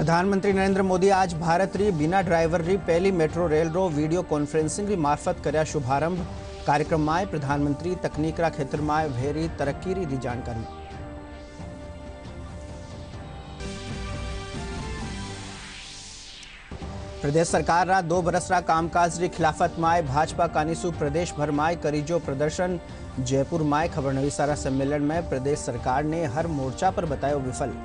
प्रधानमंत्री नरेंद्र मोदी आज भारत री बिना ड्राइवर री पहली मेट्रो रेल रो वीडियो कॉन्फ्रेंसिंग री मार्फत कर्या शुभारंभ। कार्यक्रम में प्रधानमंत्री तकनीक रा क्षेत्र में भेरी तरक्की री जानकारी। प्रदेश सरकार रा 2 बरस रा कामकाज री खिलाफत में भाजपा कानीसु प्रदेश भर में करीजो प्रदर्शन। जयपुर में खबर नवीसारा सम्मेलन में प्रदेश सरकार ने हर मोर्चा पर बतायो विफल।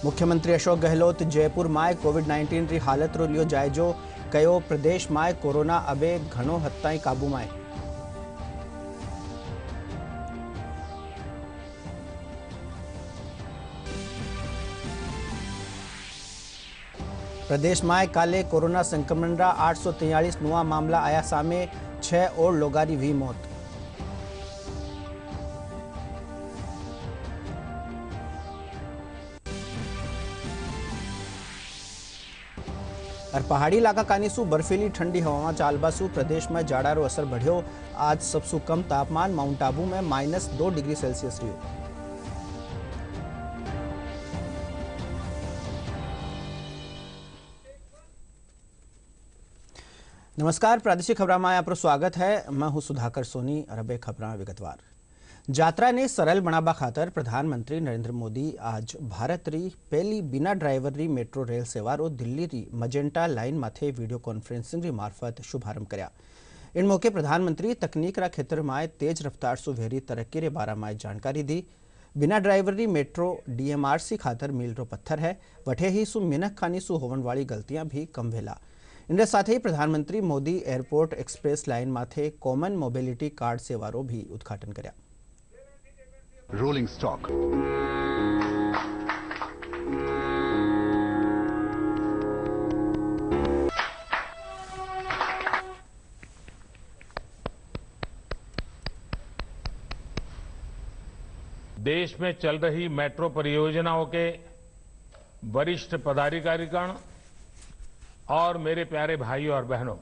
मुख्यमंत्री अशोक गहलोत जयपुर में कोविड-19 री हालत रो लियो जायजो। कयो प्रदेश में कोरोना अबे घणो हद ताईं काबू में। प्रदेश में काले कोरोना संक्रमण रा 843 नवा मामला आया सामे। 6 और लोगारी हुई मौत। और पहाड़ी इलाका कानीसु बर्फीली ठंडी हवा चालबासु प्रदेश में जाड़ारो असर बढ़ियो। आज सबसे कम तापमान माउंट आबू में -2 डिग्री सेल्सियस रह्यो। नमस्कार, प्रादेशिक खबरों में आपका स्वागत है। मैं हूं सुधाकर सोनी और अब खबरें विगतवार। यात्रा ने सरल बनावा खातर प्रधानमंत्री नरेंद्र मोदी आज भारत री पहली बिना ड्राइवर री मेट्रो रेल सेवा रो दिल्ली री मजेंटा लाइन माथे वीडियो कॉन्फ्रेंसिंग री मार्फत शुभारंभ कर्या। इन मौके प्रधानमंत्री तकनीक रा क्षेत्र में तेज रफ्तार सु भेरी तरक्की रे बारे में जानकारी दी। बिना ड्राइवर री मेट्रो डीएमआरसी खातर मील रो पत्थर है। वठे ही सु मिनख खानी सु होवन वाली गलतियां भी कम वेला। इनके साथ ही प्रधानमंत्री मोदी एयरपोर्ट एक्सप्रेस लाइन माथे कॉमन मोबिलिटी कार्ड सेवा रो भी उद्घाटन कर्या। रोलिंग स्टॉक देश में चल रही मेट्रो परियोजनाओं के वरिष्ठ पदाधिकारीगण और मेरे प्यारे भाइयों और बहनों,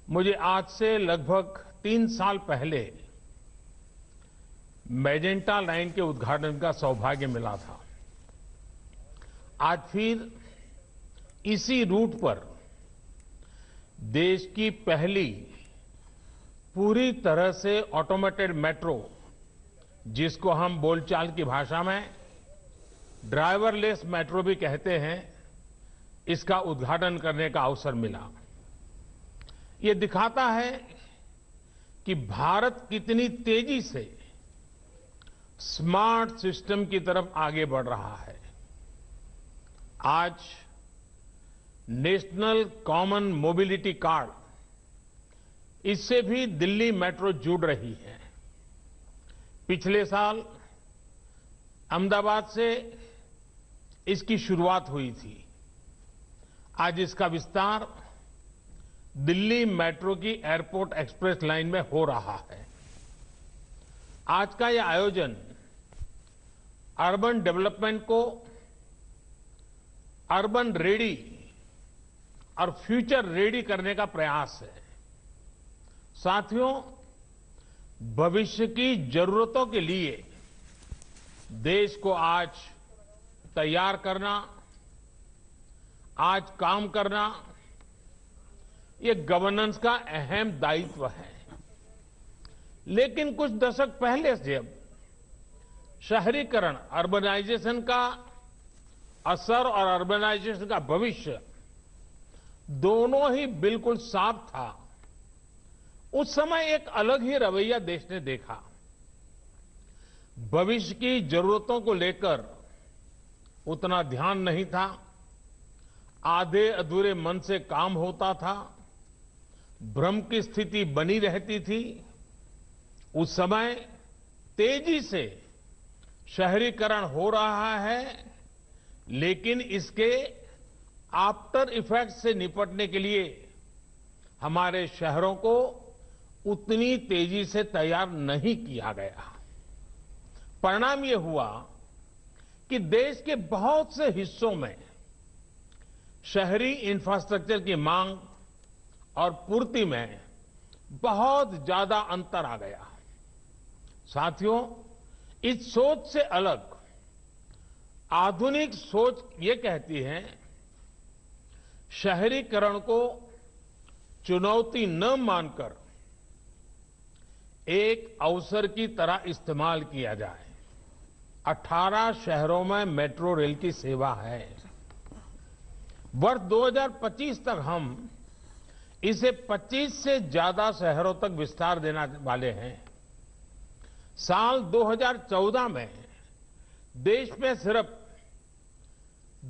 मुझे आज से लगभग 3 साल पहले मैजेंटा लाइन के उद्घाटन का सौभाग्य मिला था। आज फिर इसी रूट पर देश की पहली पूरी तरह से ऑटोमेटेड मेट्रो, जिसको हम बोलचाल की भाषा में ड्राइवरलेस मेट्रो भी कहते हैं, इसका उद्घाटन करने का अवसर मिला। ये दिखाता है कि भारत कितनी तेजी से स्मार्ट सिस्टम की तरफ आगे बढ़ रहा है। आज नेशनल कॉमन मोबिलिटी कार्ड, इससे भी दिल्ली मेट्रो जुड़ रही है। पिछले साल अहमदाबाद से इसकी शुरुआत हुई थी। आज इसका विस्तार दिल्ली मेट्रो की एयरपोर्ट एक्सप्रेस लाइन में हो रहा है। आज का यह आयोजन अर्बन डेवलपमेंट को अर्बन रेडी और फ्यूचर रेडी करने का प्रयास है। साथियों, भविष्य की जरूरतों के लिए देश को आज तैयार करना, आज काम करना, ये गवर्नेंस का अहम दायित्व है। लेकिन कुछ दशक पहले से जब शहरीकरण, अर्बनाइजेशन का असर और अर्बनाइजेशन का भविष्य दोनों ही बिल्कुल साफ था, उस समय एक अलग ही रवैया देश ने देखा। भविष्य की जरूरतों को लेकर उतना ध्यान नहीं था। आधे अधूरे मन से काम होता था। भ्रम की स्थिति बनी रहती थी। उस समय तेजी से शहरीकरण हो रहा है, लेकिन इसके आफ्टर इफेक्ट्स से निपटने के लिए हमारे शहरों को उतनी तेजी से तैयार नहीं किया गया। परिणाम ये हुआ कि देश के बहुत से हिस्सों में शहरी इंफ्रास्ट्रक्चर की मांग और पूर्ति में बहुत ज्यादा अंतर आ गया। साथियों, इस सोच से अलग आधुनिक सोच ये कहती है शहरीकरण को चुनौती न मानकर एक अवसर की तरह इस्तेमाल किया जाए। 18 शहरों में मेट्रो रेल की सेवा है। वर्ष 2025 तक हम इसे 25 से ज्यादा शहरों तक विस्तार देने वाले हैं। साल 2014 में देश में सिर्फ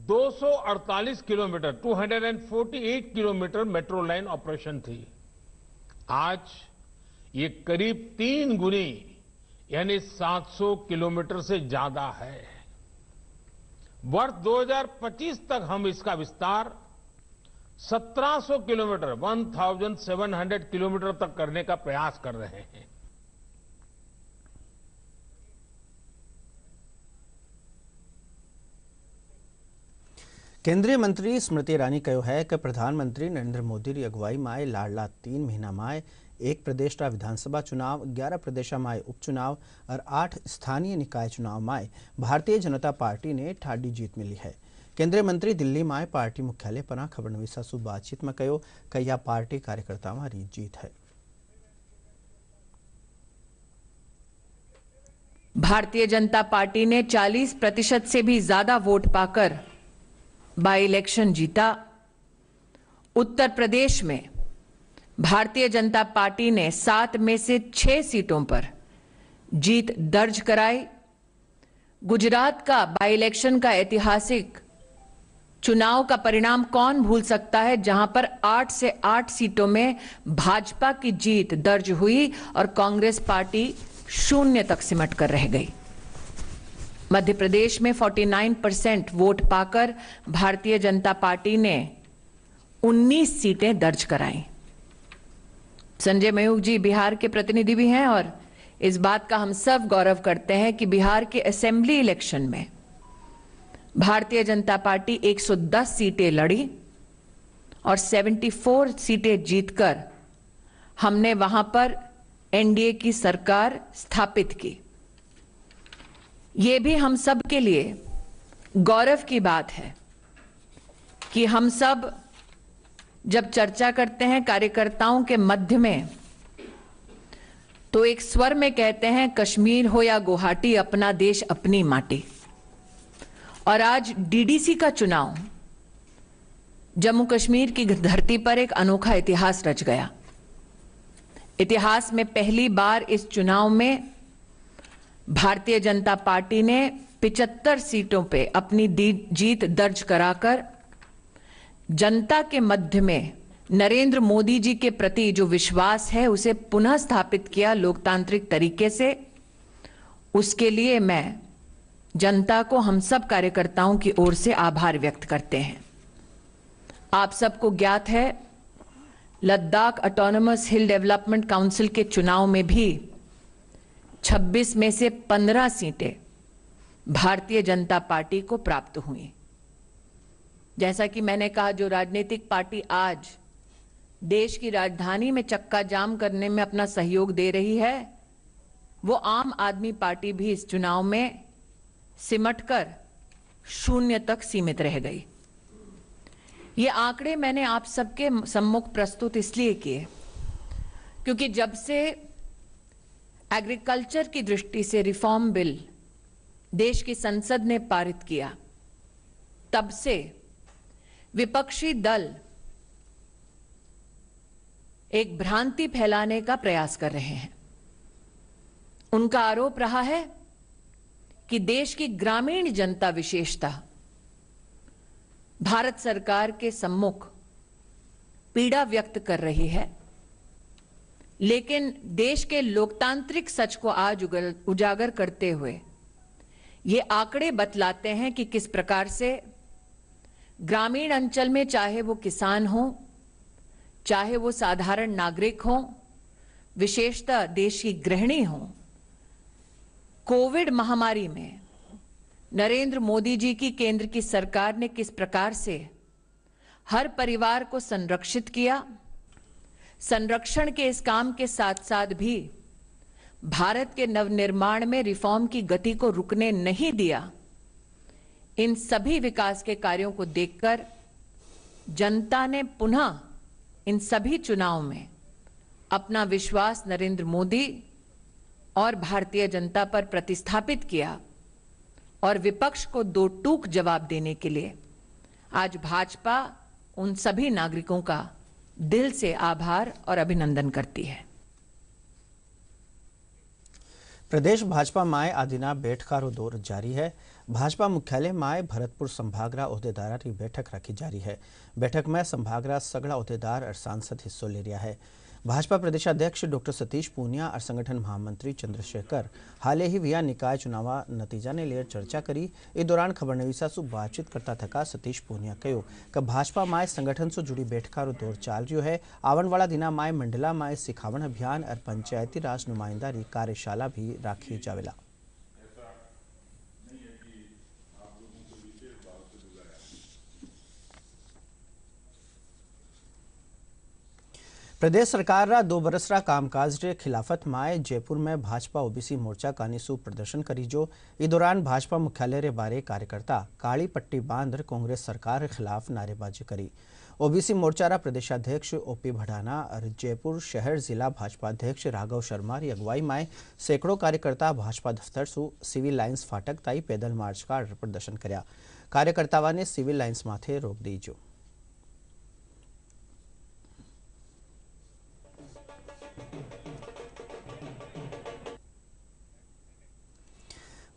248 kilometre 248 kilometre metro line operation थी। आज ये करीब 3 गुनी यानी 700 किलोमीटर से ज्यादा है। वर्ष 2025 तक हम इसका विस्तार 1700 किलोमीटर 1700 किलोमीटर तक करने का प्रयास कर रहे हैं। केंद्रीय मंत्री स्मृति ईरानी कहो है कि प्रधानमंत्री नरेंद्र मोदी की अगुवाई में लाडला 3 महीना में 1 प्रदेश का विधानसभा चुनाव, 11 प्रदेश में उपचुनाव और 8 स्थानीय निकाय चुनाव में भारतीय जनता पार्टी ने ठाडी जीत मिली है। केंद्रीय मंत्री दिल्ली में पार्टी मुख्यालय पर खबरनवीसा से बातचीत में कहो कि यह पार्टी कार्यकर्ताओं की जीत है। भारतीय जनता पार्टी ने 40% से भी ज्यादा वोट पाकर बाई इलेक्शन जीता। उत्तर प्रदेश में भारतीय जनता पार्टी ने 7 में से 6 सीटों पर जीत दर्ज कराई। गुजरात का बाई इलेक्शन का ऐतिहासिक चुनाव का परिणाम कौन भूल सकता है, जहां पर 8 से 8 सीटों में भाजपा की जीत दर्ज हुई और कांग्रेस पार्टी 0 तक सिमट कर रह गई। मध्य प्रदेश में 49% वोट पाकर भारतीय जनता पार्टी ने 19 सीटें दर्ज कराई। संजय मयूख जी बिहार के प्रतिनिधि भी हैं और इस बात का हम सब गौरव करते हैं कि बिहार के असेंबली इलेक्शन में भारतीय जनता पार्टी 110 सीटें लड़ी और 74 सीटें जीतकर हमने वहां पर एनडीए की सरकार स्थापित की। ये भी हम सब के लिए गौरव की बात है कि हम सब जब चर्चा करते हैं कार्यकर्ताओं के मध्य में तो एक स्वर में कहते हैं कश्मीर हो या गुवाहाटी, अपना देश अपनी माटी। और आज डीडीसी का चुनाव जम्मू कश्मीर की धरती पर एक अनोखा इतिहास रच गया। इतिहास में पहली बार इस चुनाव में भारतीय जनता पार्टी ने 75 सीटों पे अपनी जीत दर्ज कराकर जनता के मध्य में नरेंद्र मोदी जी के प्रति जो विश्वास है उसे पुनः स्थापित किया लोकतांत्रिक तरीके से। उसके लिए मैं जनता को, हम सब कार्यकर्ताओं की ओर से आभार व्यक्त करते हैं। आप सबको ज्ञात है लद्दाख ऑटोनोमस हिल डेवलपमेंट काउंसिल के चुनाव में भी 26 में से 15 सीटें भारतीय जनता पार्टी को प्राप्त हुई। जैसा कि मैंने कहा, जो राजनीतिक पार्टी आज देश की राजधानी में चक्का जाम करने में अपना सहयोग दे रही है, वो आम आदमी पार्टी भी इस चुनाव में सिमटकर 0 तक सीमित रह गई। ये आंकड़े मैंने आप सबके सम्मुख प्रस्तुत इसलिए किए क्योंकि जब से एग्रीकल्चर की दृष्टि से रिफॉर्म बिल देश की संसद ने पारित किया, तब से विपक्षी दल एक भ्रांति फैलाने का प्रयास कर रहे हैं। उनका आरोप रहा है कि देश की ग्रामीण जनता विशेषतः भारत सरकार के सम्मुख पीड़ा व्यक्त कर रही है, लेकिन देश के लोकतांत्रिक सच को आज उजागर करते हुए ये आंकड़े बतलाते हैं कि किस प्रकार से ग्रामीण अंचल में, चाहे वो किसान हो, चाहे वो साधारण नागरिक हो, विशेषतः देश की गृहिणी हो, कोविड महामारी में नरेंद्र मोदी जी की केंद्र की सरकार ने किस प्रकार से हर परिवार को संरक्षित किया। संरक्षण के इस काम के साथ साथ भी भारत के नवनिर्माण में रिफॉर्म की गति को रुकने नहीं दिया। इन सभी विकास के कार्यों को देखकर जनता ने पुनः इन सभी चुनाव में अपना विश्वास नरेंद्र मोदी और भारतीय जनता पर प्रतिस्थापित किया और विपक्ष को दो टूक जवाब देने के लिए आज भाजपा उन सभी नागरिकों का दिल से आभार और अभिनंदन करती है। प्रदेश भाजपा माय आदिना बेठकारो दौर जारी है। भाजपा मुख्यालय माय भरतपुर संभागरा अहोदेदार की बैठक रखी जारी है। बैठक में संभागरा सगड़ा अहोदेदार और सांसद हिस्सों ले रहा है। भाजपा प्रदेशाध्यक्ष डॉक्टर सतीश पूनिया और संगठन महामंत्री चंद्रशेखर हाल ही विया निकाय चुनाव नतीजा ने लेर चर्चा करी। इस दौरान खबरनवीसा से बातचीत करता थका सतीश पूनिया कहो कि भाजपा माय संगठन से जुड़ी बैठकारो दौर चाल रह्यो है। आवन वाला दिना माय मंडला माय सिखावण अभियान और पंचायती राज नुमाइंदारी कार्यशाला भी राखी जावेला। प्रदेश सरकार रा 2 बरस रा कामकाज के खिलाफत माय जयपुर में भाजपा ओबीसी मोर्चा कानीसु प्रदर्शन करी जो। इस दौरान भाजपा मुख्यालय रे बारे कार्यकर्ता काली पट्टी बांध कांग्रेस सरकार के खिलाफ नारेबाजी करी। ओबीसी मोर्चा रा प्रदेशाध्यक्ष ओपी भड़ाना और जयपुर शहर जिला भाजपा अध्यक्ष राघव शर्मा की अगुवाई में सैकड़ों कार्यकर्ता भाजपा दफ्तर सु सिविल लाइन्स फाटक ताई पैदल मार्च का प्रदर्शन कर्या। कार्यकर्ताओं ने सिविल लाइन्स माथे रोक दीजो।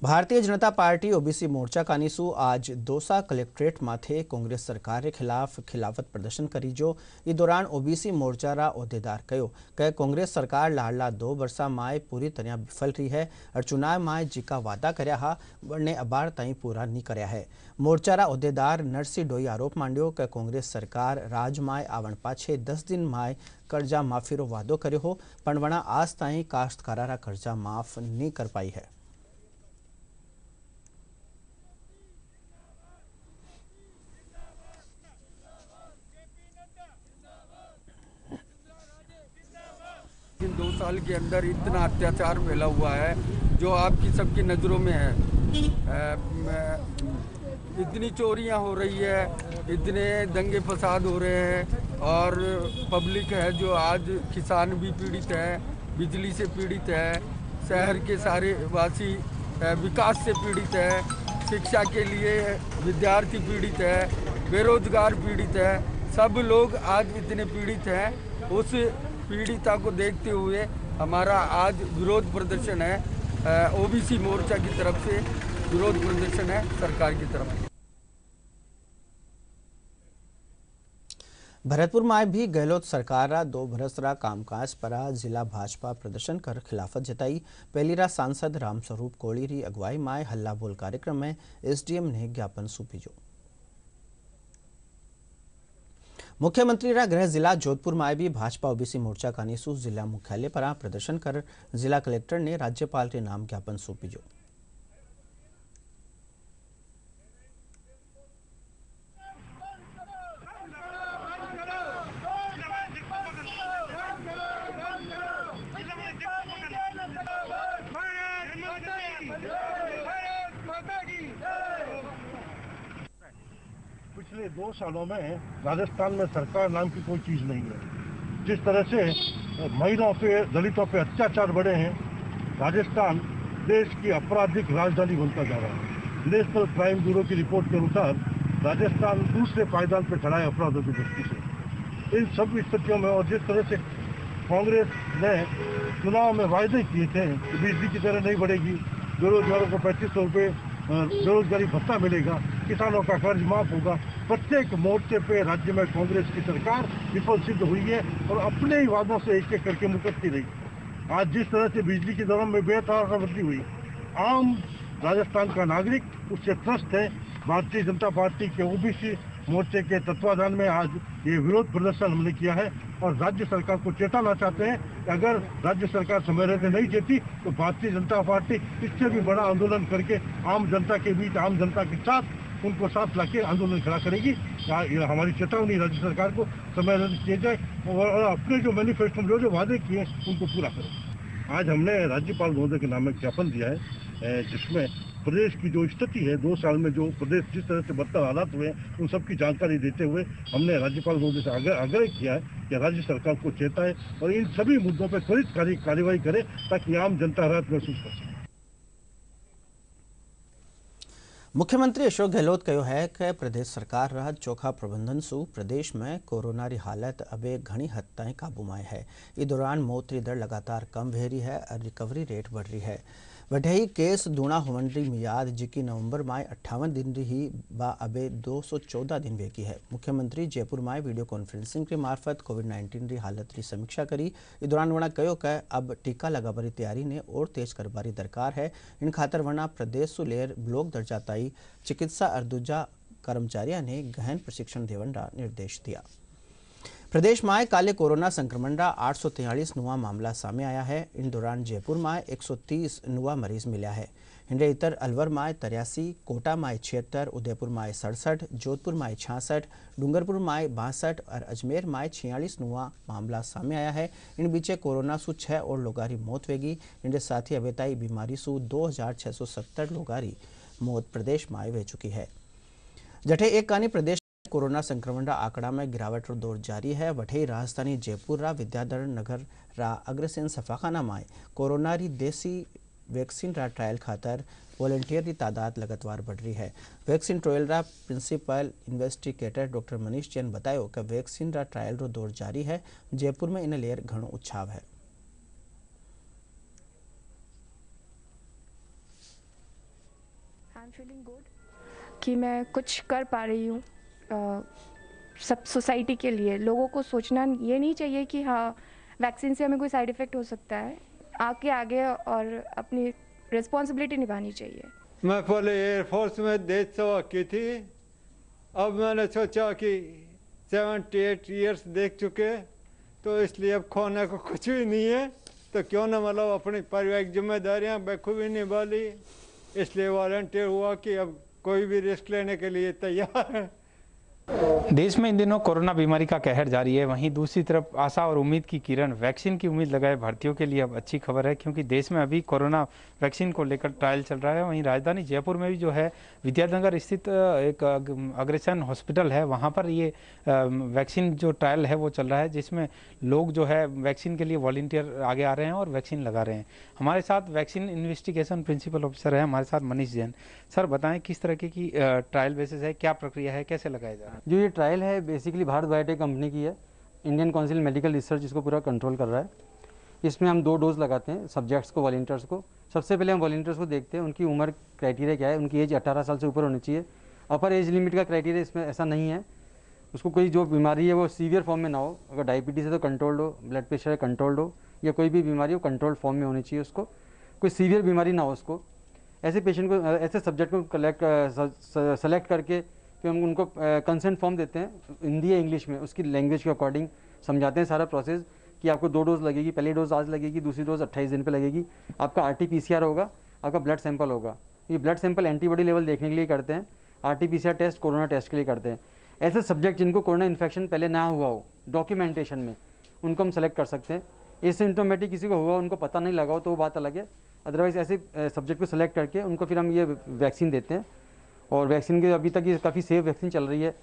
भारतीय जनता पार्टी ओबीसी मोर्चा कानीसु आज दौसा कलेक्ट्रेट माथे कांग्रेस सरकार के खिलाफ खिलाफत प्रदर्शन करी जो। इस दौरान ओबीसी मोर्चा रा अहोदेदार कहो कि कांग्रेस सरकार लाडला 2 वर्षा माय पूरी तरह विफल रही है और चुनाव माय जिका वादा कर्या हा ने अबार ताई पूरा नहीं कर्या है। मोर्चा रा अहोदेदार नरसिंह डोई आरोप मांड्यो कि कांग्रेस सरकार राज माय आवण पाछे 10 दिन माय कर्जा माफी रो वादो कर्यो हो पण वणा आज ताई काश्तकारा रा कर्जा माफ नहीं कर पाई है। इन 2 साल के अंदर इतना अत्याचार फैला हुआ है जो आपकी सबकी नज़रों में है। इतनी चोरियां हो रही है, इतने दंगे फसाद हो रहे हैं और पब्लिक है जो आज किसान भी पीड़ित है, बिजली से पीड़ित है, शहर के सारे वासी विकास से पीड़ित है, शिक्षा के लिए विद्यार्थी पीड़ित है, बेरोजगार पीड़ित है, सब लोग आज इतने पीड़ित हैं। उस पीड़िता को देखते हुए हमारा आज विरोध प्रदर्शन है। ओबीसी मोर्चा की तरफ से विरोध प्रदर्शन है सरकार की तरफ। भरतपुर में भी गहलोत सरकार रा 2 बरस रा कामकाज पर जिला भाजपा प्रदर्शन कर खिलाफत जताई। पहली रा सांसद रामस्वरूप कोली री अगुवाई में हल्ला बोल कार्यक्रम में एसडीएम ने ज्ञापन सौंपीजो। मुख्यमंत्री रा गृह जिला जोधपुर में भी भाजपा ओबीसी मोर्चा कानीसु जिला मुख्यालय पर प्रदर्शन कर जिला कलेक्टर ने राज्यपाल के नाम ज्ञापन सौंपीजो। पिछले 2 सालों में राजस्थान में सरकार नाम की कोई चीज़ नहीं है। जिस तरह से महिलाओं पे, दलितों पे अत्याचार बढ़े हैं, राजस्थान देश की आपराधिक राजधानी बनता जा रहा है। नेशनल क्राइम ब्यूरो की रिपोर्ट के अनुसार राजस्थान दूसरे पायदान पर खड़ा है अपराधों की दृष्टि से। इन सब स्थितियों में और जिस तरह से कांग्रेस ने चुनाव में वायदे किए थे कि बिजली की दरें नहीं बढ़ेगी, बेरोजगारों को 3500 रुपये बेरोजगारी भत्ता मिलेगा, किसानों का कर्ज माफ होगा, प्रत्येक मोर्चे पे राज्य में कांग्रेस की सरकार विफल सिद्ध हुई है और अपने ही वादों से एक एक करके मुकरती रही। आज जिस तरह से बिजली की दरों में बेतहाशा वृद्धि हुई, आम राजस्थान का नागरिक उससे त्रस्त है। भारतीय जनता पार्टी के ओबीसी मोर्चे के तत्वाधान में आज ये विरोध प्रदर्शन हमने किया है और राज्य सरकार को चेताना चाहते हैं कि अगर राज्य सरकार समय रहते नहीं चेती तो भारतीय जनता पार्टी इससे भी बड़ा आंदोलन करके आम जनता के बीच, आम जनता के साथ उनको साथ लाके आंदोलन खड़ा करेगी। हमारी चेतावनी राज्य सरकार को समय रहते किए जाए और अपने जो मैनिफेस्टो जो वादे किए उनको पूरा करें। आज हमने राज्यपाल महोदय के नाम में ज्ञापन दिया है, जिसमें प्रदेश की जो स्थिति है 2 साल में जो प्रदेश जिस तरह से बदतर हालात हुए उन सब की जानकारी देते हुए हमने राज्यपाल महोदय से आग्रह किया है कि राज्य सरकार को चेताए और इन सभी मुद्दों पर त्वरित कार्रवाई करे ताकि आम जनता राहत महसूस कर सके। मुख्यमंत्री अशोक गहलोत कहो है कि प्रदेश सरकार रा चोखा प्रबंधन सु प्रदेश में कोरोना री हालत अबे घनी हद ताईं काबू में है। इस दौरान मौत री दर लगातार कम रही है और रिकवरी रेट बढ़ रही है। वढई केस दूना होवन री मियाद जिकी नवंबर में 58 दिन रही बा अबे 214 दिन वेकी है। मुख्यमंत्री जयपुर में वीडियो कॉन्फ्रेंसिंग के मार्फत कोविड-19 री हालत री समीक्षा करी। इस दौरान वना कहो कि अब टीका लगाबारी तैयारी ने और तेज करबारी दरकार है। इन खातर वना प्रदेश सु लेर ब्लॉक दर्जा ताई चिकित्सा और दूजा कर्मचारियों ने गहन प्रशिक्षण देवन का निर्देश दिया। प्रदेश में काले कोरोना संक्रमण का 843 नुआ मामला सामने आया है। इन दौरान जयपुर में 130 नुआ मरीज मिला है। इनके इतर अलवर में 83, कोटा में 76, उदयपुर में 67, जोधपुर में 66, डूंगरपुर में 62 और अजमेर में 46 नुआ मामला सामने आया है। इन बीचे कोरोना सु 6 और लोगारी मौत वेगी। इनके साथ ही अबेताई बीमारी सु 2670 लोगारी मौत प्रदेश में वे चुकी है। जठे एक कानी प्रदेश कोरोना संक्रमण रा आंकड़ा में गिरावट रो दौर जारी है। वठे राजधानी जयपुर रा विद्याधर नगर रा अग्रसेन सफाखाना में कोरोना री देसी वैक्सीन रा ट्रायल खातर वॉलंटियर की तादाद लगातार बढ़ रही है। वैक्सीन ट्रायल रा principal investigator doctor Manish Jain बतायो कि वैक्सीन रा ट्रायल रो दौर जारी है। जयपुर में इन लेर घणो उत्साह है। आई एम फीलिंग गुड कि मैं कुछ कर पा रही हूँ सब सोसाइटी के लिए। लोगों को सोचना ये नहीं चाहिए कि हाँ वैक्सीन से हमें कोई साइड इफ़ेक्ट हो सकता है। आगे और अपनी रिस्पॉन्सिबिलिटी निभानी चाहिए। मैं पहले एयरफोर्स में 1.5 सेवा की थी। अब मैंने सोचा कि 78 ईयर्स देख चुके तो इसलिए अब खोने को कुछ भी नहीं है, तो क्यों ना मतलब अपनी पारिवारिक जिम्मेदारियां बखूबी निभा ली। इसलिए वॉलंटियर हुआ कि अब कोई भी रिस्क लेने के लिए तैयार है। देश में इन दिनों कोरोना बीमारी का कहर जारी है। वहीं दूसरी तरफ आशा और उम्मीद की किरण वैक्सीन की उम्मीद लगाए भारतीयों के लिए अब अच्छी खबर है, क्योंकि देश में अभी कोरोना वैक्सीन को लेकर ट्रायल चल रहा है। वहीं राजधानी जयपुर में भी जो है विद्यानगर स्थित एक अग्रसेन हॉस्पिटल है, वहां पर ये वैक्सीन जो ट्रायल है वो चल रहा है, जिसमें लोग जो है वैक्सीन के लिए वॉलंटियर आगे आ रहे हैं और वैक्सीन लगा रहे हैं। हमारे साथ वैक्सीन इन्वेस्टिगेशन प्रिंसिपल ऑफिसर है हमारे साथ मनीष जैन। सर बताएं किस तरह की ट्रायल बेसिस है, क्या प्रक्रिया है, कैसे लगाया जा रहा है? जो ये ट्रायल है बेसिकली भारत बायोटेक कंपनी की है। इंडियन काउंसिल मेडिकल रिसर्च इसको पूरा कंट्रोल कर रहा है। इसमें हम 2 डोज लगाते हैं सब्जेक्ट्स को, वॉलंटियर्स को। सबसे पहले हम वॉलंटियर्स को देखते हैं उनकी उम्र क्राइटेरिया क्या है। उनकी एज 18 साल से ऊपर होनी चाहिए। अपर एज लिमिट का क्राइटेरिया इसमें ऐसा नहीं है। उसको कोई जो बीमारी है वो सीवियर फॉर्म में ना हो। अगर डायबिटीज़ है तो कंट्रोल्ड हो, ब्लड प्रेशर है कंट्रोल्ड हो, या कोई भी बीमारी हो कंट्रोल्ड फॉर्म में होनी चाहिए। उसको कोई सीवियर बीमारी ना हो उसको। ऐसे पेशेंट को, ऐसे सब्जेक्ट को सेलेक्ट करके फिर हम उनको कंसेंट फॉर्म देते हैं हिंदी या इंग्लिश में, उसकी लैंग्वेज के अकॉर्डिंग समझाते हैं सारा प्रोसेस कि आपको 2 डोज लगेगी। पहली डोज आज लगेगी, दूसरी डोज 28 दिन पे लगेगी। आपका RT-PCR होगा, आपका ब्लड सैंपल होगा। ये ब्लड सैंपल एंटीबॉडी लेवल देखने के लिए करते हैं। RT-PCR टेस्ट कोरोना टेस्ट के लिए करते हैं। ऐसे सब्जेक्ट जिनको कोरोना इन्फेक्शन पहले ना हुआ हो डॉक्यूमेंटेशन में, उनको हम सेलेक्ट कर सकते हैं। एसिम्प्टोमेटिक किसी को हुआ, उनको पता नहीं लगा हो तो वो बात अलग है। अदरवाइज ऐसे सब्जेक्ट को सेलेक्ट करके उनको फिर हम ये वैक्सीन देते हैं। और वैक्सीन के अभी तक ये काफ़ी सेफ वैक्सीन चल रही है।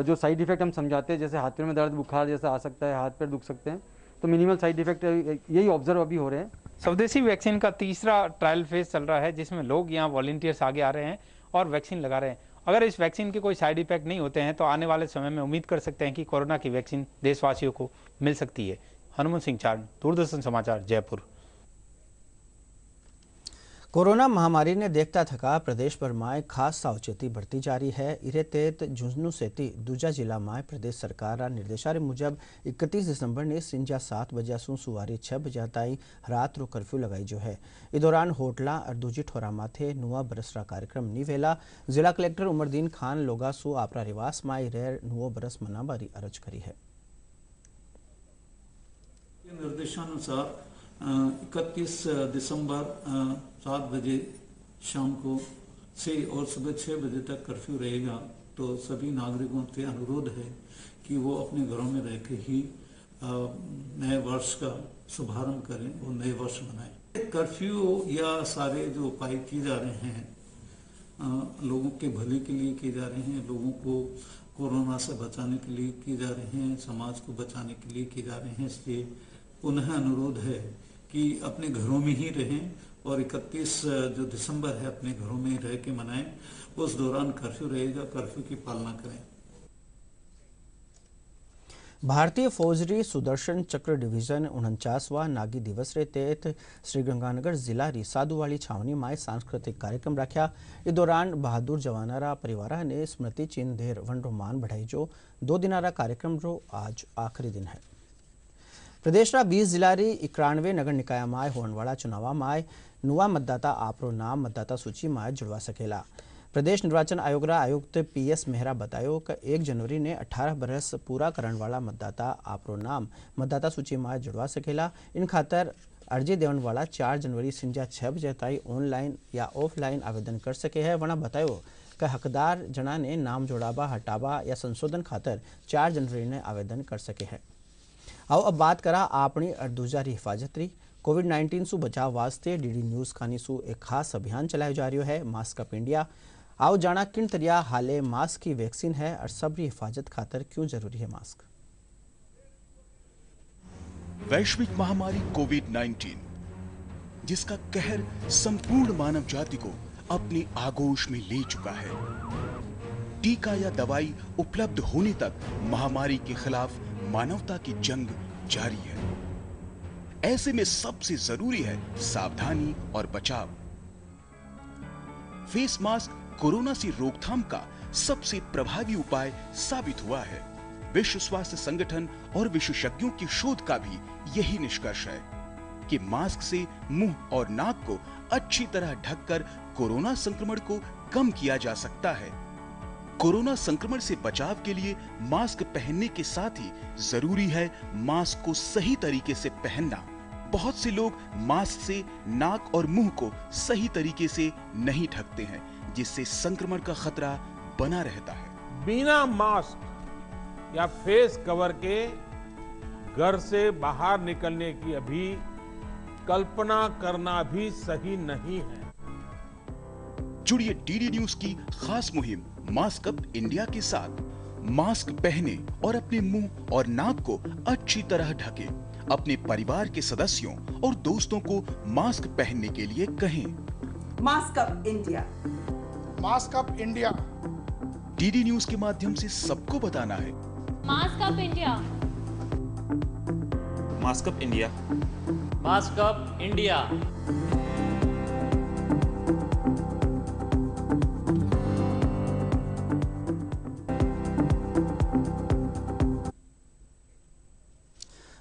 जो साइड इफेक्ट हम समझाते हैं, जैसे हाथ पैर में दर्द, बुखार जैसा आ सकता है, हाथ पैर दुख सकते हैं, तो मिनिमल साइड इफेक्ट यही ऑब्जर्व अभी हो रहे हैं। स्वदेशी वैक्सीन का तीसरा ट्रायल फेज चल रहा है, जिसमें लोग यहाँ वॉलंटियर्स आगे आ रहे हैं और वैक्सीन लगा रहे हैं। अगर इस वैक्सीन के कोई साइड इफेक्ट नहीं होते हैं तो आने वाले समय में उम्मीद कर सकते हैं कि कोरोना की वैक्सीन देशवासियों को मिल सकती है। हनुमान सिंह चारण, दूरदर्शन समाचार, जयपुर। कोरोना महामारी ने देखता थका प्रदेश भर में खास सावचेती बढ़ती जा रही है। इरे तहत झुंझुनू सेती दूजा जिला में प्रदेश सरकार निर्देशारे मुजब 31 दिसंबर ने सिंजा 7 बजे सु सुवारी 6 बजे ताई रात रो कर्फ्यू लगाई जो है। इस दौरान होटला और दूजी ठोरा माथे नुआ बरस रा कार्यक्रम नहीं वेला। जिला कलेक्टर उमरदीन खान लोगा सु आपरा रिवास में रेर नुओ बरस मनाबारी अर्ज करी है। निर्देशानुसार 31 दिसंबर 7 बजे शाम को से और सुबह 6 बजे तक कर्फ्यू रहेगा। तो सभी नागरिकों से अनुरोध है कि वो अपने घरों में रह के ही नए वर्ष का शुभारंभ करें, वो नए वर्ष मनाएं। कर्फ्यू या सारे जो उपाय किए जा रहे हैं लोगों के भले के लिए किए जा रहे हैं, लोगों को कोरोना से बचाने के लिए किए जा रहे हैं, समाज को बचाने के लिए किए जा रहे हैं। इसलिए पुनः अनुरोध है कि अपने घरों में ही रहें और 31 जो दिसंबर है अपने घरों में रह के मनाएं। उस दौरान कर्फ्यू रहेगा, कर्फ्यू की पालना करें। भारतीय फौजरी सुदर्शन चक्र डिवीजन 49वां नागी दिवस रे तहत श्रीगंगानगर जिला री साधुवाली छावनी में सांस्कृतिक कार्यक्रम रखा। इस दौरान बहादुर जवानारा परिवार ने स्मृति चिन्ह देर वनरो मान बढ़ाई जो 2 दिनारा कार्यक्रम रो आज आखिरी दिन है। प्रदेश 20 जिला री 91 नगर निकाय में होने वाला चुनाव में नुआ मतदाता आपरो नाम मतदाता सूची में जुड़वा सकेला। प्रदेश निर्वाचन आयोग आयुक्त PS मेहरा बतायो कि 1 जनवरी ने 18 बरस पूरा करने वाला मतदाता आपरो नाम मतदाता सूची में जुड़वा सकेला। इन खातर अर्जी देने वाला 4 जनवरी संजा 6 बजे ताई ऑनलाइन या ऑफलाइन आवेदन कर सके है। वना बतायो कि हकदार जना ने नाम जोड़ाबा हटाबा या संशोधन खातर 4 जनवरी ने आवेदन कर सके है। आओ अब बात करा अपनी अर्दूजारी हिफाजत री। कोविड-19 सु बचाव वास्ते DD न्यूज खानी सु एक खास अभियान चलायो जा रहा है, मास्क अप इंडिया। आओ जाना किन तरिया हाले मास्क की वैक्सीन है और सबरी हिफाजत खातर क्यों जरूरी है मास्क। वैश्विक महामारी कोविड-19 जिसका कहर संपूर्ण मानव जाति को अपनी आगोश में ले चुका है। टीका या दवाई उपलब्ध होने तक महामारी के खिलाफ मानवता की जंग जारी है। ऐसे में सबसे जरूरी है सावधानी और बचाव। फेस मास्क कोरोना से रोकथाम का सबसे प्रभावी उपाय साबित हुआ है। विश्व स्वास्थ्य संगठन और विशेषज्ञों की शोध का भी यही निष्कर्ष है कि मास्क से मुंह और नाक को अच्छी तरह ढककर कोरोना संक्रमण को कम किया जा सकता है। कोरोना संक्रमण से बचाव के लिए मास्क पहनने के साथ ही जरूरी है मास्क को सही तरीके से पहनना। बहुत से लोग मास्क से नाक और मुंह को सही तरीके से नहीं ढकते हैं, जिससे संक्रमण का खतरा बना रहता है। बिना मास्क या फेस कवर के घर से बाहर निकलने की अभी कल्पना करना भी सही नहीं है। जुड़िए DD न्यूज की खास मुहिम मास्क अप इंडिया के साथ। मास्क पहने और अपने मुंह और नाक को अच्छी तरह ढके। अपने परिवार के सदस्यों और दोस्तों को मास्क पहनने के लिए कहें। Mask up India, mask up India. DD news के माध्यम से सबको बताना है mask up India, mask up India, mask up India.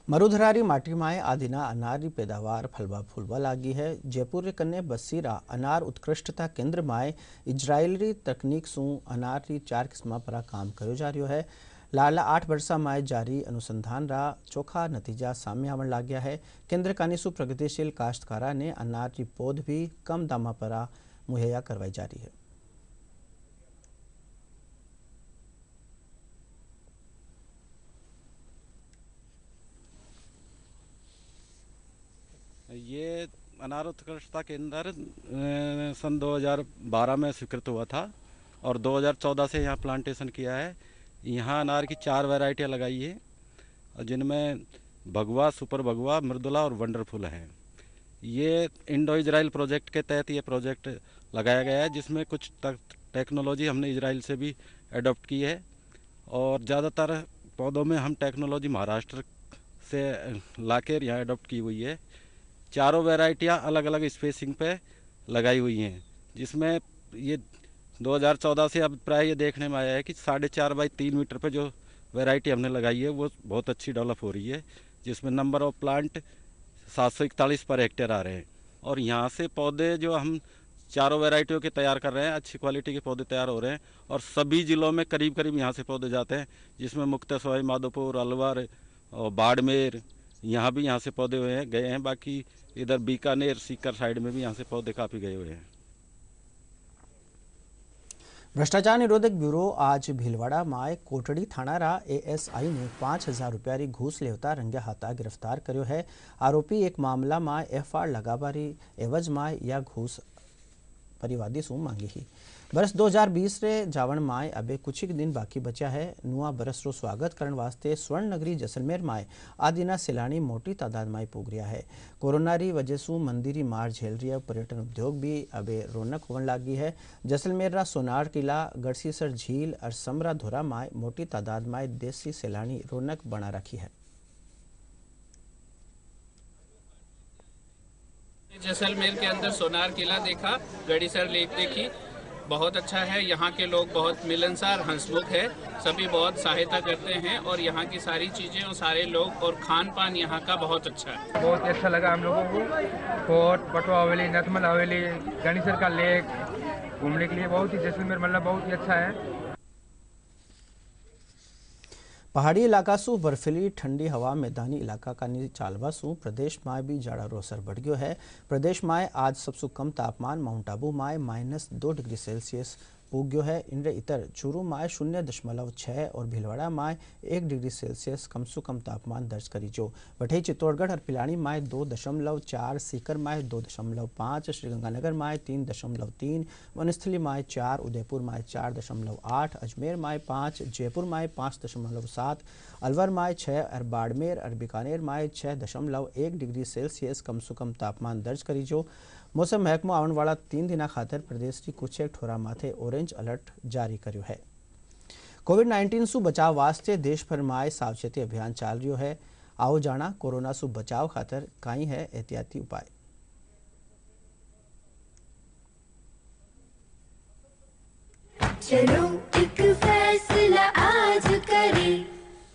मरुधरारी माटी में आदिना अनार की पैदावार फलवा फूलवा लागी है। जयपुर रे कन्ने बसीरा अनार उत्कृष्टता केंद्र में इजरायली तकनीक सु अनार की 4 किस्म पर काम करो जा रहा है। लाला 8 वर्षा में जारी अनुसंधान रा चोखा नतीजा सामने आवन लाग गया है। केंद्र कानीसु प्रगतिशील काश्तकारा ने अनार की पौध भी कम दामा पर मुहैया करवाई जा रही है। ये अनार उत्कृष्टता केंद्र सन 2012 में स्वीकृत हुआ था और 2014 से यहाँ प्लांटेशन किया है। यहाँ अनार की 4 वैरायटियाँ लगाई है और जिनमें भगवा, सुपर भगवा, मृदुला और वंडरफुल है। ये इंडो इजराइल प्रोजेक्ट के तहत ये प्रोजेक्ट लगाया गया है, जिसमें कुछ टेक्नोलॉजी हमने इजराइल से भी एडॉप्ट की है और ज़्यादातर पौधों में हम टेक्नोलॉजी महाराष्ट्र से लाकर यहाँ एडॉप्ट की हुई है। चारों वैरायटियाँ अलग अलग स्पेसिंग पे लगाई हुई हैं, जिसमें ये 2014 से अब प्राय ये देखने में आया है कि 4.5 बाई 3 मीटर पे जो वैरायटी हमने लगाई है वो बहुत अच्छी डेवलप हो रही है, जिसमें number of plant 741 per hectare आ रहे हैं। और यहाँ से पौधे जो हम चारों वैरायटियों के तैयार कर रहे हैं, अच्छी क्वालिटी के पौधे तैयार हो रहे हैं और सभी ज़िलों में करीब करीब यहाँ से पौधे जाते हैं, जिसमें मुक्ता सवाई माधोपुर, अलवर और बाड़मेर यहाँ भी यहाँ से पौधे हुए हैं गए हैं। बाकी इधर बीकानेर, सीकर साइड में भी यहाँ से पौधे काफ़ी गए हुए हैं। भ्रष्टाचार निरोधक ब्यूरो आज भीलवाड़ा माय कोटड़ी थाना रा एएसआई ने 5000 रुपया री घूस लेवता रंगे हाथा गिरफ्तार कर्यो है। आरोपी एक मामला में एफआर लगाबारी एवज में या घूस परिवादी सु मांगी ही। बरस 2020 रे जावण माय अबे कुछ ही दिन बाकी बचा है। नुआ बरस रो स्वागत करण वास्ते स्वर्ण नगरी जैसलमेर माय आदिना सैलानी मोटी तादाद में पोग रहा है। कोरोना री वजह से मंदिरी मार झेल रही है। पर्यटन उद्योग भी अबे रौनक होने लगी है। जैसलमेर रा सोनार किला, गढ़सीसर झील और समरा धोरा माय मोटी तादाद में देसी सैलानी रौनक बना रखी है। जैसलमेर के अंदर सोनार किला देखा, गढ़ीसर लेक देखी, बहुत अच्छा है। यहाँ के लोग बहुत मिलनसार, हंसमुख है, सभी बहुत सहायता करते हैं और यहाँ की सारी चीजें और सारे लोग और खान पान यहाँ का बहुत अच्छा है। बहुत ही अच्छा लगा हम लोगों को। फोर्ट, पटवा हवेली, नथमल हवेली, गढ़ीसर का लेक घूमने के लिए बहुत ही जैसलमेर मतलब बहुत ही अच्छा है। पहाड़ी इलाका सु बर्फीली ठंडी हवा मैदानी इलाका का चालवा सु प्रदेश में भी जाड़ा रो असर बढ़ गयो है। प्रदेश में आज सबसे कम तापमान माउंट आबू में -2 डिग्री सेल्सियस पुग गयो है। इनरे इतर चूरू में 0.6 और भीलवाड़ा में 1 डिग्री सेल्सियस कम से कम तापमान दर्ज करी जो। वठई चित्तौड़गढ़ और पिलानी में 2.4, सीकर में 2.5, श्रीगंगानगर में 3.3, वनस्थली में 4, उदयपुर में 4.8, अजमेर में 5, जयपुर में 5.7, अलवर में 6 और बाड़मेर और बीकानेर में 6.1 डिग्री सेल्सियस कम से कम तापमान दर्ज करी जो। मौसम महकमो आने वाला 3 दिन खातर प्रदेश की कुछ एक ठोरा माथे ऑरेंज अलर्ट जारी कर्यो है। कोविड-19 सु बचाव वास्ते देश भर में सावचेती अभियान चाल रह्यो है। आओ जाना कोरोना सु बचाव खातर काई है एहतियाती उपाय। चलो एक फैसला आज करें,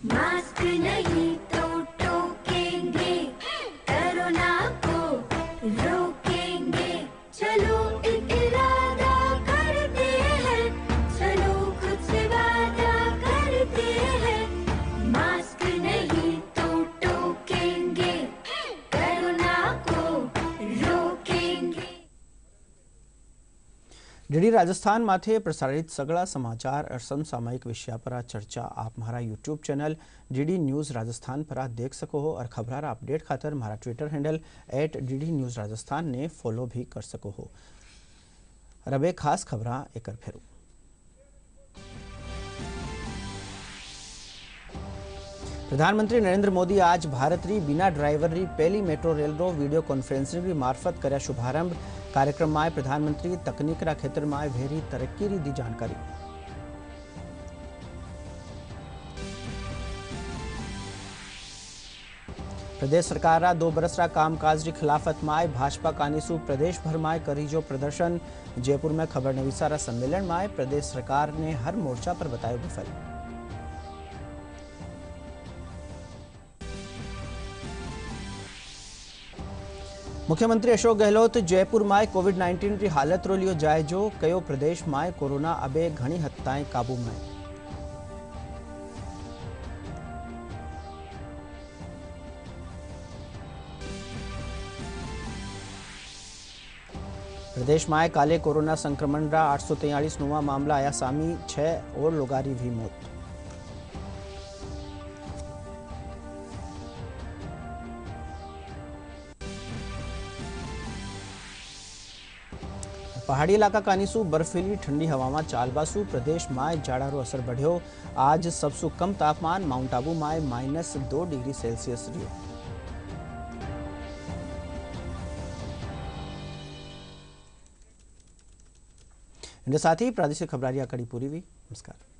मास्क नहीं तो टोकेंगे, कोरोना को रोकेंगे। चलो एक इरादा करते हैं, चलो खुद से वादा करते हैं, मास्क नहीं तो टोकेंगे, कोरोना को रोकेंगे। डीडी राजस्थान माथे प्रसारित सगळा समाचार और समसामयिक विषया पर चर्चा आप हमारा YouTube channel DD news Rajasthan पर देख सको हो और खबरार अपडेट खातर हमारा Twitter handle @DD news Rajasthan ने फॉलो भी कर सको हो। रबे खास खबरां एक फेरू। प्रधानमंत्री नरेंद्र मोदी आज भारत री बिना ड्राइवर री पहली मेट्रो रेल रो वीडियो कॉन्फ्रेंसिंग री मार्फत कर्या शुभारंभ। कार्यक्रम में प्रधानमंत्री तकनीक रा क्षेत्र में भेरी तरक्की री दी जानकारी। प्रदेश सरकार रा 2 बरस रा कामकाज री खिलाफत में भाजपा कानीसु प्रदेश भर में करी जो प्रदर्शन। जयपुर में खबर नवीसा रा सम्मेलन में प्रदेश सरकार ने हर मोर्चा पर बतायो विफल। मुख्यमंत्री अशोक गहलोत जयपुर में कोविड-19 की हालत रो लियो जायजो। कयो प्रदेश में कोरोना अबे घणी हद ताईं काबू में। प्रदेश में काले कोरोना संक्रमण रा 843 नवा मामला आया सामी, 6 और लोगारी भी मौत। पहाड़ी इलाका कानीसु बर्फीली ठंडी हवा चालबासु प्रदेश में जाड़ारो असर बढ़्यो। आज सबसे कम तापमान माउंट आबू में -2 डिग्री सेल्सियस रह्यो। इनके साथ ही प्रादेशिक खबरारिया कड़ी पूरी हुई। नमस्कार।